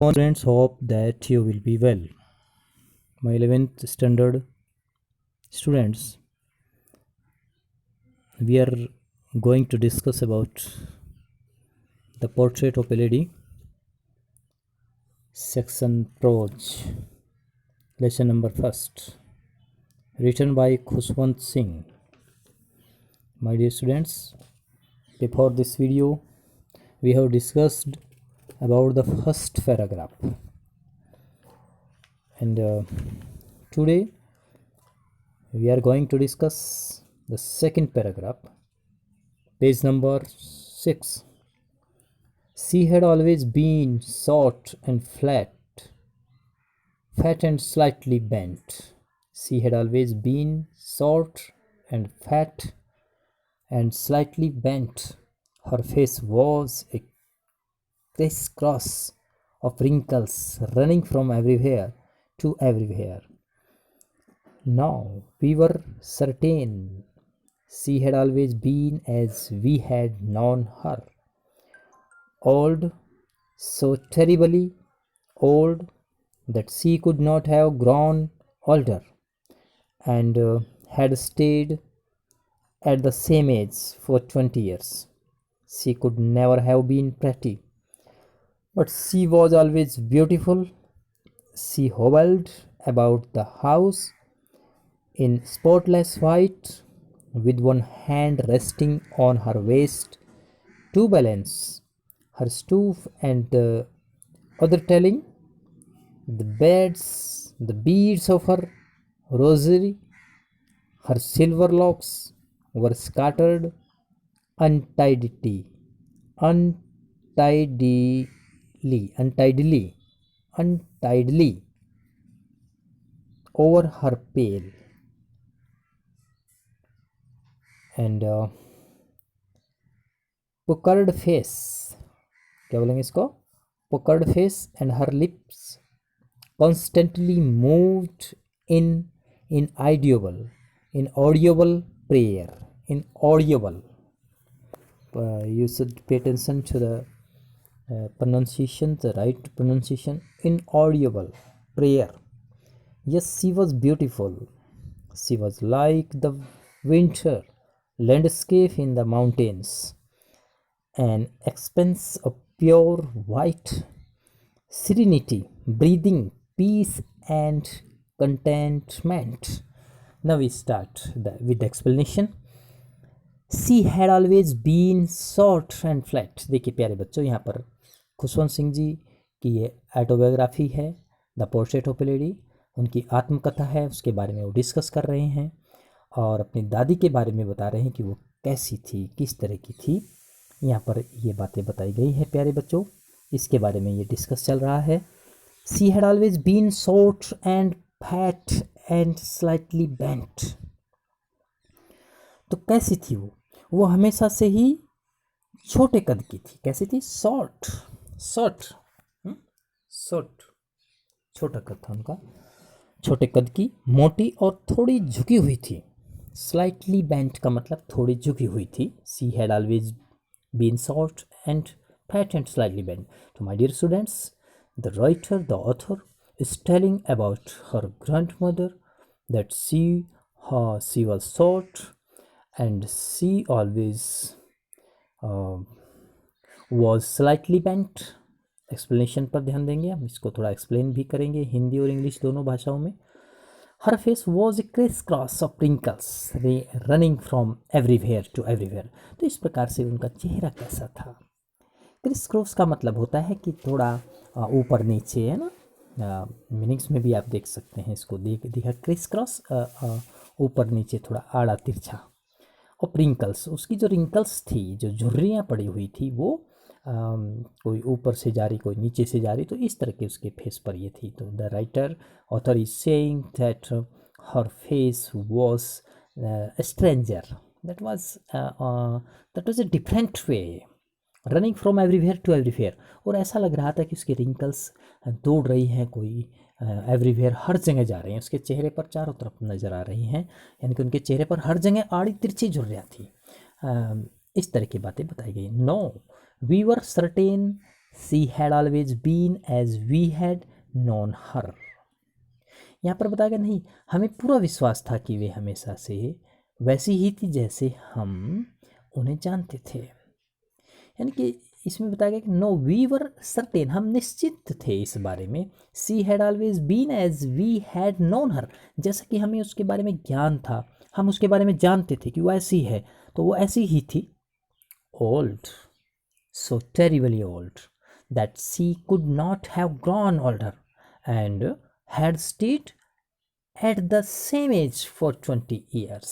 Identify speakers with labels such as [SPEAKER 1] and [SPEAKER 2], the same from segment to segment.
[SPEAKER 1] Students, hope that you will be well. My 11th standard students, we are going to discuss about the portrait of a lady, section prose, lesson number first, written by Khushwant Singh. My dear students, before this video, we have discussed about the first paragraph, and today we are going to discuss the second paragraph, page number 6. She had always been short and fat and slightly bent. She had always been short and fat and slightly bent. Her face was a crisscross of wrinkles running from everywhere to everywhere. Now we were certain she had always been as we had known her. Old, so terribly old that she could not have grown older, and had stayed at the same age for 20 years. She could never have been pretty, but she was always beautiful. She hobbled about the house in spotless white, with one hand resting on her waist to balance her stoop and the other telling the beads of her rosary. Her silver locks were scattered untidily, untidily, untidily over her pale and puckered face. क्या बोलेंगे इसको? Puckered face, and her lips constantly moved in inaudible prayer. Inaudible. You should pay attention to the pronunciation, the right pronunciation. Inaudible prayer. Yes, she was beautiful. She was like the winter landscape in the mountains, an expanse of pure white serenity, breathing peace and contentment. Now we start with the explanation. She had always been short and flat. देखिए प्यारे बच्चों, यहाँ पर खुशवंत सिंह जी की ये autobiography है, the portrait of A lady. उनकी आत्मकथा है, उसके बारे में वो डिस्कस कर रहे हैं और अपनी दादी के बारे में बता रहे हैं कि वो कैसी थी, किस तरह की थी। यहाँ पर ये बातें बताई गई हैं प्यारे बच्चों, इसके बारे में ये डिस्कस चल रहा है। She had always been short and fat and slightly bent. तो कैसी थी वो हमेशा से ही छोटे कद की थी। कैसी थी? शॉर्ट, छोटा कद था उनका, छोटे कद की, मोटी और थोड़ी झुकी हुई थी। स्लाइटली बेंट का मतलब थोड़ी झुकी हुई थी। She had always been short and fat and slightly bent. So my dear students, the author is telling about her grandmother, that she was short and she always was slightly bent. Explanation पर ध्यान देंगे, हम इसको थोड़ा explain भी करेंगे हिंदी और English दोनों भाषाओं में। Her face was a crisscross of wrinkles running from everywhere to everywhere. तो इस प्रकार से उनका चेहरा कैसा था? क्रिस क्रॉस का मतलब होता है कि थोड़ा ऊपर नीचे, है ना। मीनिंग्स में भी आप देख सकते हैं इसको, दिखा क्रिस क्रॉस, ऊपर नीचे थोड़ा आड़ा तिरछा। और रिंकल्स, उसकी जो रिंकल्स थी, जो झुर्रियाँ पड़ी हुई थी, वो कोई ऊपर से जा रही, कोई नीचे से जा रही, तो इस तरह के उसके फेस पर ये थी। तो the writer author is saying that her face was stranger, that was a different way, running from everywhere to everywhere. और ऐसा लग रहा था कि उसके रिंकल्स दौड़ रही हैं, कोई एवरीवेयर, हर जगह जा रही हैं। उसके चेहरे पर चारों तरफ नज़र आ रही हैं, यानी कि उनके चेहरे पर हर जगह आड़ी तिरछी झुर्रियाँ थी। इस तरह की बातें बताई गई। No, we were certain, she had always been as we had known her. यहाँ पर बताया गया नहीं, हमें पूरा विश्वास था कि वे हमेशा से वैसी ही थी जैसे हम उन्हें जानते थे। यानी कि इसमें बताया गया कि नो वी वर सर्टेन, हम निश्चित थे इस बारे में। She had always been as we had known her, जैसा कि हमें उसके बारे में ज्ञान था, हम उसके बारे में जानते थे कि वो ऐसी है, तो वो ऐसी ही थी। Old, so terribly old that she could not have grown older and had stayed at the same age for 20 years।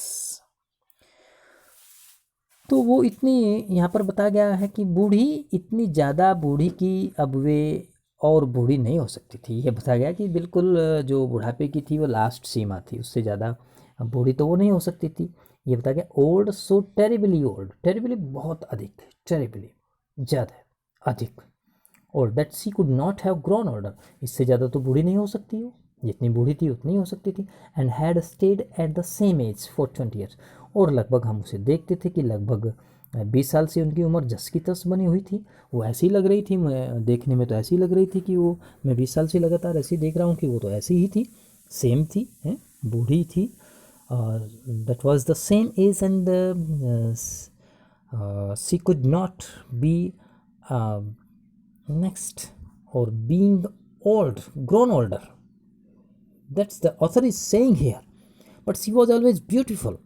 [SPEAKER 1] तो वो इतनी, यहाँ पर बताया गया है कि बूढ़ी, इतनी ज़्यादा बूढ़ी कि अब वे और बूढ़ी नहीं हो सकती थी। ये बताया गया कि बिल्कुल जो बुढ़ापे की थी वो लास्ट सीमा थी, उससे ज़्यादा बूढ़ी तो वो नहीं हो सकती थी। ये बताया गया old, so terribly old, terribly बहुत अधिक, टेरिबली ज़्यादा अधिक, और that she could not have grown older, इससे ज़्यादा तो बूढ़ी नहीं हो सकती हो, जितनी बूढ़ी थी उतनी हो सकती थी। And had stayed at the same age for 20 years, और लगभग हम उसे देखते थे कि लगभग 20 साल से उनकी उम्र जस की तस बनी हुई थी। वो ऐसी लग रही थी, मैं देखने में तो ऐसी लग रही थी कि वो, मैं 20 साल से लगातार ऐसी देख रहा हूँ कि वो तो ऐसी ही थी, सेम थी, हैं, बूढ़ी थी। That was the same age and she could not be next or being old, grown older, that's the author is saying here, but she was always beautiful।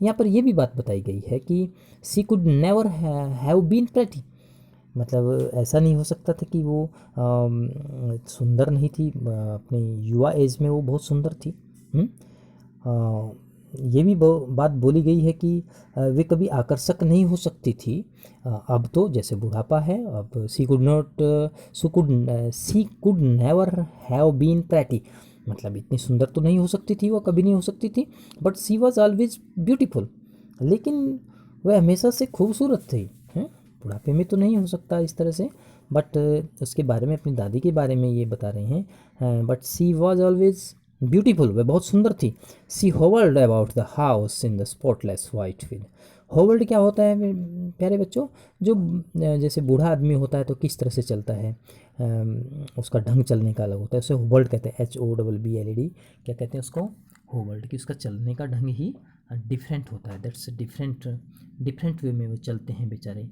[SPEAKER 1] यहाँ पर यह भी बात बताई गई है कि she could never have been pretty, मतलब ऐसा नहीं हो सकता था कि वो सुंदर नहीं थी, अपने युवा एज में वो बहुत सुंदर थी। ये भी बात बोली गई है कि वे कभी आकर्षक नहीं हो सकती थी। अब तो जैसे बुढ़ापा है, अब she could never have been pretty, मतलब इतनी सुंदर तो नहीं हो सकती थी, वो कभी नहीं हो सकती थी। But she was always beautiful, लेकिन वह हमेशा से खूबसूरत थी। बुढ़ापे में तो नहीं हो सकता इस तरह से, बट उसके बारे में, अपनी दादी के बारे में ये बता रहे हैं। But she was always beautiful, वह बहुत सुंदर थी। She hovered about the house in the spotless white wind. Hovered क्या होता है प्यारे बच्चों? जो जैसे बूढ़ा आदमी होता है तो किस तरह से चलता है, उसका ढंग चलने का अलग होता है, उसे होवर्ड कहते हैं, HOWLD। क्या कहते हैं उसको? होवर्ड, कि उसका चलने का ढंग ही डिफरेंट होता है, दैट्स डिफरेंट वे में वो चलते हैं बेचारे,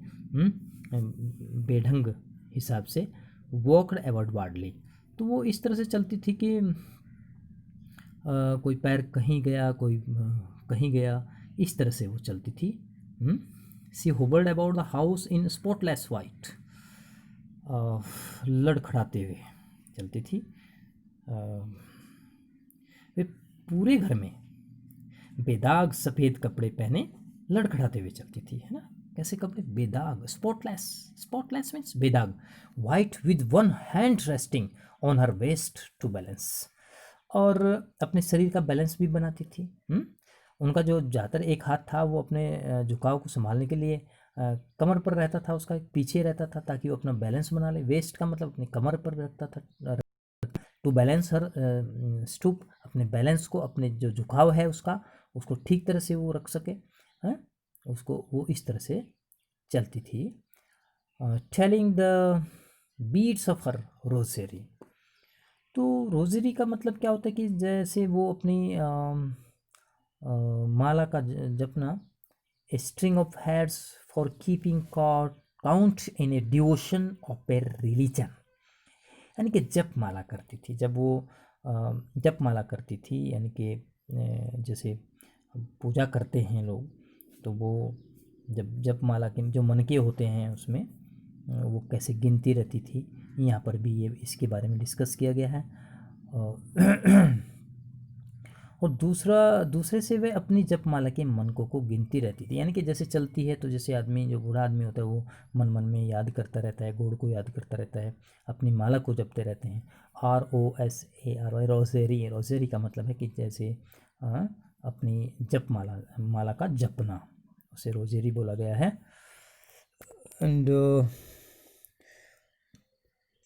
[SPEAKER 1] बेढंग हिसाब से। वॉकड अबाउट वार्डली, तो वो इस तरह से चलती थी कि कोई पैर कहीं गया, कोई कहीं गया, इस तरह से वो चलती थी। She hovered about the house in spotless white, लड़खड़ाते हुए चलती थी। वे पूरे घर में बेदाग सफ़ेद कपड़े पहने लड़खड़ाते हुए चलती थी, है ना? कैसे कपड़े? बेदाग, स्पॉटलेस, स्पॉटलेस मीन्स बेदाग। White with one hand resting on her waist to balance, और अपने शरीर का बैलेंस भी बनाती थी। उनका जो ज़्यादातर एक हाथ था वो अपने झुकाव को संभालने के लिए कमर पर रहता था, उसका पीछे रहता था ताकि वो अपना बैलेंस बना ले। वेस्ट का मतलब अपनी कमर पर रखता था, टू बैलेंस हर स्टूप, अपने बैलेंस को, अपने जो झुकाव है उसको ठीक तरह से वो रख सके, हैं, उसको वो इस तरह से चलती थी। Telling the beads of her rosary, तो रोजरी का मतलब क्या होता है कि जैसे वो अपनी माला का जपना, a string of heads for keeping count in a devotion of a religion, यानी कि जप माला करती थी। जब वो जप माला करती थी, यानी कि जैसे पूजा करते हैं लोग, तो वो जब जप माला के जो मनके होते हैं उसमें वो कैसे गिनती रहती थी, यहाँ पर भी ये इसके बारे में डिस्कस किया गया है। और दूसरे से वे अपनी जपमाला के मनकों को गिनती रहती थी, यानी कि जैसे चलती है तो जैसे आदमी, जो बूढ़ा आदमी होता है वो मन मन में याद करता रहता है, गॉड को याद करता रहता है, अपनी माला को जपते रहते हैं। ROSARY, रोजेरी, रोजेरी का मतलब है कि जैसे अपनी माला का जपना, उसे रोजेरी बोला गया है। And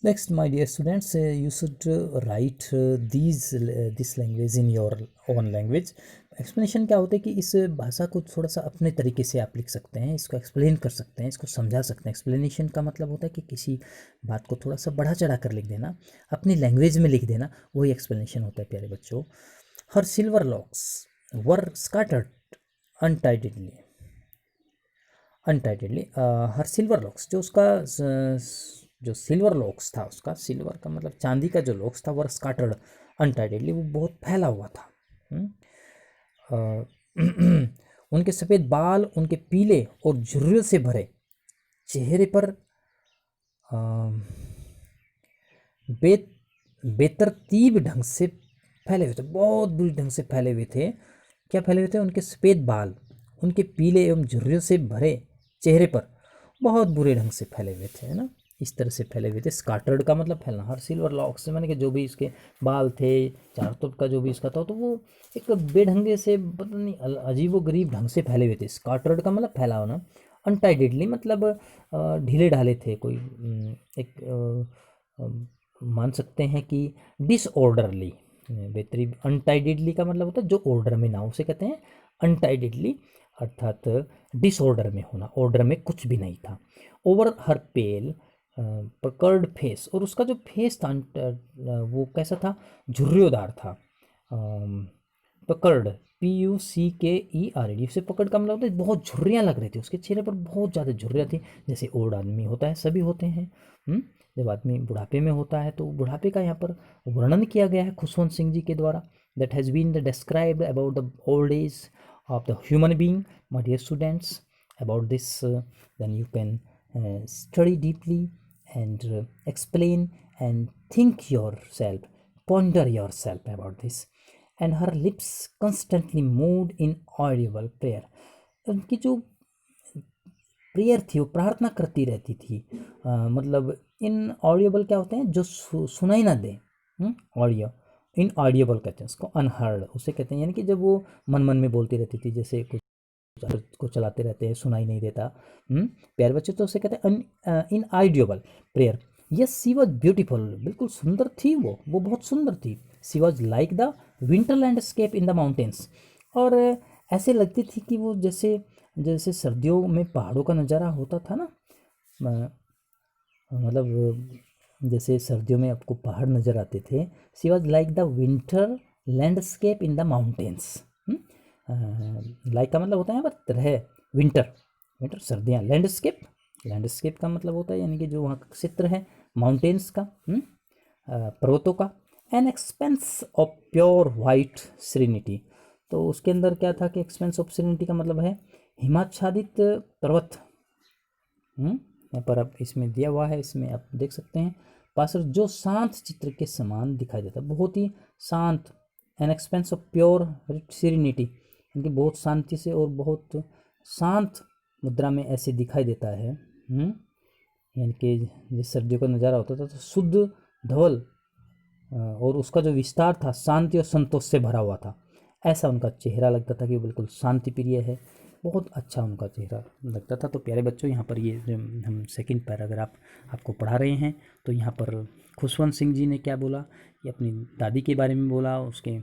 [SPEAKER 1] next, my dear students, you should write this language in your own language, explanation क्या होता है कि इस भाषा को थोड़ा सा अपने तरीके से आप लिख सकते हैं, इसको एक्सप्लेन कर सकते हैं, इसको समझा सकते हैं। एक्सप्लेनेशन का मतलब होता है कि किसी बात को थोड़ा सा बढ़ा चढ़ा कर लिख देना, अपनी लैंग्वेज में लिख देना, वही एक्सप्लेनेशन होता है प्यारे बच्चों। हर सिल्वर लॉक्स वर स्कैटर्ड अनटाइटेडली, अनटाइटेडली हर सिल्वर लॉक्स, जो उसका जो सिल्वर लॉक्स था, उसका सिल्वर का मतलब चांदी का जो लॉक्स था, वर स्कैटर्ड अनटाइटेडली, वो बहुत फैला हुआ था। उनके सफ़ेद बाल उनके पीले और झुर्रियों से भरे चेहरे पर बे बेतरतीब ढंग से फैले हुए थे, बहुत बुरी ढंग से फैले हुए थे। क्या फैले हुए थे? उनके सफ़ेद बाल उनके पीले एवं झुर्रियों से भरे चेहरे पर बहुत बुरे ढंग से फैले हुए थे, है ना, इस तरह से फैले हुए थे। स्काटर्ड का मतलब फैलना, हर सिल्वर लॉक्स से मैंने कि जो भी इसके बाल थे, चारों तरफ का जो भी इसका था, तो वो एक बेढंगे से, पता नहीं, अजीबो गरीब ढंग से फैले हुए थे। स्काटर्ड का मतलब फैला होना। अनटाइडेडली मतलब ढीले ढाले थे, कोई एक मान सकते हैं कि डिसऑर्डरली, बेहतरीन। अनटाइडेडली का मतलब होता है जो ऑर्डर में ना हो, उसे कहते हैं अनटाइडेडली, अर्थात डिसऑर्डर में होना, ऑर्डर में कुछ भी नहीं था। ओवर हर पेल पकर्ड फेस, और उसका जो फेस था वो कैसा था? झुर्रियोदार था। पकर्ड, PUCKERD, उसे पकड़ का मतलब होता है बहुत झुर्रियाँ लग रही थी उसके चेहरे पर, बहुत ज़्यादा झुर्रियाँ थी, जैसे ओल्ड आदमी होता है, सभी होते हैं। जब आदमी बुढ़ापे में होता है तो बुढ़ापे का यहाँ पर वर्णन किया गया है खुशवंत सिंह जी के द्वारा। That has been described about the old age of the human being. My dear students, about this then you can study deeply and explain and think yourself, ponder yourself about this. And her lips constantly moved in audible prayer. उनकी जो prayer थी वो प्रार्थना करती रहती थी। मतलब इन Audible क्या होते हैं? जो सुनाई ना दे, ऑडियो। इन ऑडियबल कहते हैं उसको, अनहर्ड उसे कहते हैं, यानी कि जब वो मन मन में बोलती रहती थी, जैसे कुछ को चलाते रहते हैं, सुनाई नहीं देता प्यारे बच्चे, तो उसे कहते हैं इन आइडियबल prayer. Yes, she was beautiful, बिल्कुल सुंदर थी वो बहुत सुंदर थी। She was like the winter landscape in the mountains, और ऐसे लगती थी कि वो जैसे जैसे सर्दियों में पहाड़ों का नज़ारा होता था ना, मतलब जैसे सर्दियों में आपको पहाड़ नज़र आते थे। She was like the winter landscape in the mountains. Like का मतलब होता है यहाँ पर तरह, विंटर, विंटर सर्दियाँ, लैंडस्केप, लैंडस्केप का मतलब होता है यानी कि जो वहाँ का क्षेत्र है, माउंटेन्स का, पर्वतों का। An expanse of pure white serenity, तो उसके अंदर क्या था कि एक्सपेंस ऑफ सीरेनिटी का मतलब है हिमाच्छादित पर्वत। यहाँ पर आप इसमें दिया हुआ है, इसमें आप देख सकते हैं पासर, जो शांत चित्र के समान दिखाई देता, बहुत ही शांत। N expanse of pure serenity, इनकी बहुत शांति से और बहुत शांत मुद्रा में ऐसे दिखाई देता है। यानी कि जिस सर्दियों का नज़ारा होता था तो शुद्ध धवल, और उसका जो विस्तार था शांति और संतोष से भरा हुआ था, ऐसा उनका चेहरा लगता था कि वो बिल्कुल शांति प्रिय है, बहुत अच्छा उनका चेहरा लगता था। तो प्यारे बच्चों, यहाँ पर ये हम सेकंड पैराग्राफ आपको पढ़ा रहे हैं, तो यहाँ पर खुशवंत सिंह जी ने क्या बोला, कि अपनी दादी के बारे में बोला, उसके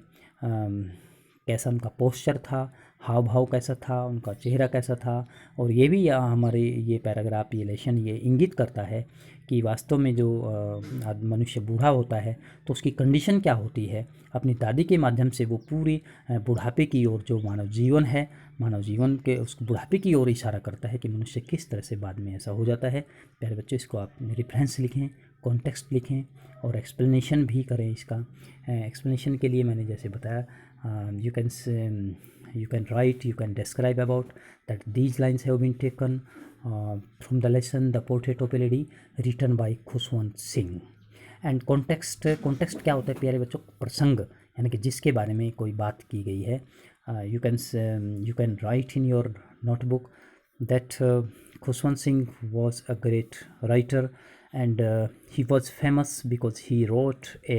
[SPEAKER 1] कैसा उनका पोस्चर था, हाव भाव कैसा था, उनका चेहरा कैसा था। और ये भी हमारे ये पैराग्राफ, ये लेसन ये इंगित करता है कि वास्तव में जो मनुष्य बूढ़ा होता है तो उसकी कंडीशन क्या होती है। अपनी दादी के माध्यम से वो पूरी बुढ़ापे की ओर, जो मानव जीवन है, मानव जीवन के उस बुढ़ापे की ओर इशारा करता है कि मनुष्य किस तरह से बाद में ऐसा हो जाता है। प्यारे बच्चों, इसको आप रेफरेंस लिखें, कॉन्टेक्स्ट लिखें और एक्सप्लेनेशन भी करें। इसका एक्सप्लेनेशन के लिए मैंने जैसे बताया, you can write, you can describe about that these lines have been taken from the lesson The Portrait of a Lady written by Khushwant Singh. And context क्या होता है प्यारे बच्चों? प्रसंग, यानी कि जिसके बारे में कोई बात की गई है। You can write in your notebook that Khushwant Singh was a great writer and he was famous because he wrote a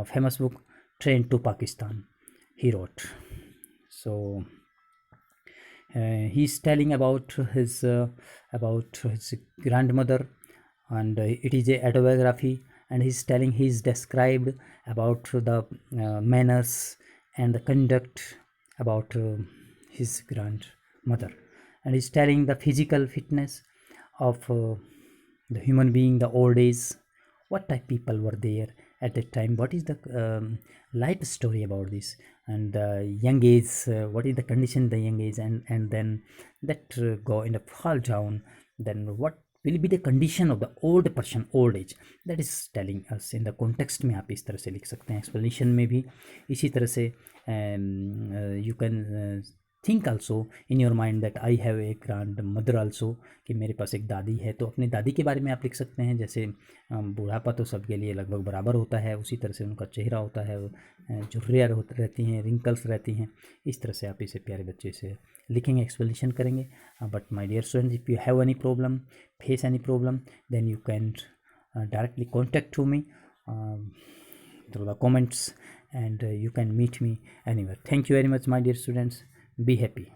[SPEAKER 1] famous book, Train to Pakistan. He wrote. So he's telling about his grandmother, and it is a autobiography, and he's described about the manners and the conduct about his grandmother, and he's telling the physical fitness of the human being, the old age, what type people were there at that time, what is the life story about this, and young age, what is the condition the young age, and then that go in a fall down, then what will be the condition of the old person old age, that is telling us in the context में आप इस तरह से लिख सकते हैं, explanation में भी इसी तरह से you can think also in your mind that I have a grand mother also, कि मेरे पास एक दादी है, तो अपनी दादी के बारे में आप लिख सकते हैं। जैसे बुढ़ापा तो सबके लिए लगभग बराबर होता है, उसी तरह से उनका चेहरा होता है, झुर्रियाँ रहती हैं, रिंकल्स रहती हैं, इस तरह से आप इसे प्यारे बच्चे से लिखेंगे, एक्सप्लेनेशन करेंगे। But my dear student, if you have any problem, face any problem, then you can directly contact to me through the comments, and you can meet me anywhere. Thank you very much, my dear students. Be happy.